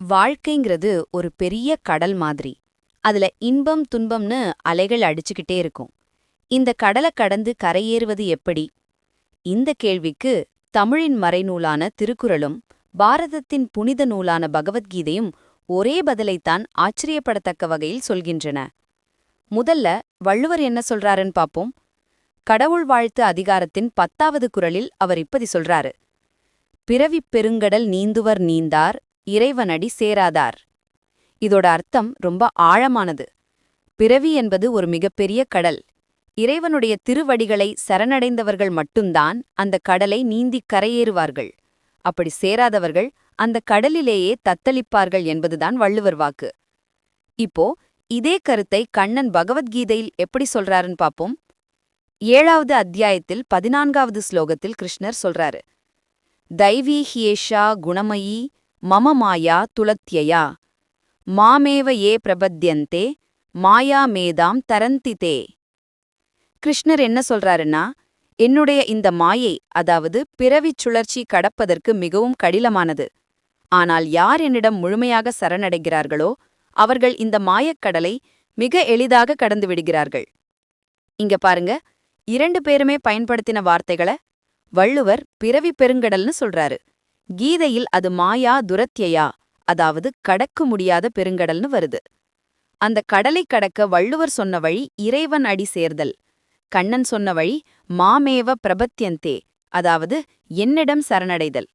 வாழ்க்கைங்கிறது ஒரு பெரிய கடல் மாதிரி. அதுல இன்பம் துன்பம்னு அலைகள் அடிச்சுக்கிட்டே இருக்கும். இந்த கடலை கடந்து கரையேறுவது எப்படி? இந்த கேள்விக்கு தமிழின் மறைநூலான திருக்குறளும் பாரதத்தின் புனித நூலான பகவத்கீதையும் ஒரே பதிலைத்தான் ஆச்சரியப்படத்தக்க வகையில் சொல்கின்றன. முதல்ல வள்ளுவர் என்ன சொல்றாருன்னு பாப்போம். கடவுள் வாழ்த்து அதிகாரத்தின் 10வது குறளில் அவர் இப்படி சொல்றாரு: பிறவிப் பெருங்கடல் நீந்துவர் நீந்தார், இறைவனடி சேராதார். இதோட அர்த்தம் ரொம்ப ஆழமானது. பிறவி என்பது ஒரு மிகப்பெரிய கடல். இறைவனுடைய திருவடிகளை சரணடைந்தவர்கள் மட்டும்தான் அந்த கடலை நீந்திக் கரையேறுவார்கள். அப்படி சேராதவர்கள் அந்த கடலிலேயே தத்தளிப்பார்கள் என்பதுதான் வள்ளுவர் வாக்கு. இப்போ இதே கருத்தை கண்ணன் பகவத்கீதையில் எப்படி சொல்றாருன்னு பாப்போம். 7வது அத்தியாயத்தில் 14வது ஸ்லோகத்தில் கிருஷ்ணர் சொல்றாரு: தைவீ ஹியேஷா குணமயி மம மாயா துலத்யயா மாமேவ ஏ பிரபத்யந்தே மாயா மேதாம் தரந்திதே. கிருஷ்ணர் என்ன சொல்றாருன்னா, என்னுடைய இந்த மாயை, அதாவது பிறவிச் சுழற்சி கடப்பதற்கு மிகவும் கடினமானது. ஆனால் யார் என்னிடம் முழுமையாக சரணடைகிறார்களோ அவர்கள் இந்த மாயக்கடலை மிக எளிதாக கடந்து விடுகிறார்கள். இங்க பாருங்க, 2 பேருமே பயன்படுத்தின வார்த்தைகளை வள்ளுவர் பிறவி பெருங்கடல்னு சொல்றாரு. கீதையில் அது மாயா துரத்யயா, அதாவது கடக்க முடியாத பெருங்கடல்னு வருது. அந்த கடலை கடக்க வள்ளுவர் சொன்ன வழி இறைவன் அடி சேர்தல். கண்ணன் சொன்ன வழி மாமேவ பிரபத்யந்தே, அதாவது என்னிடம் சரணடைதல்.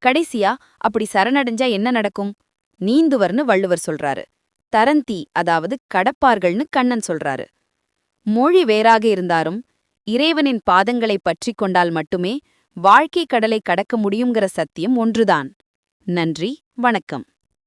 கடைசியா அப்படி சரணடைஞ்சா என்ன நடக்கும்? நீந்துவர்னு வள்ளுவர் சொல்றாரு. தரந்தி, அதாவது கடப்பார்கள்னு கண்ணன் சொல்றாரு. மொழி வேறாக இருந்தாலும் இறைவனின் பாதங்களை பற்றிக் கொண்டால் மட்டுமே வாழ்க்கை கடலை கடக்க முடியுங்கிற சத்தியம் ஒன்றுதான். நன்றி, வணக்கம்.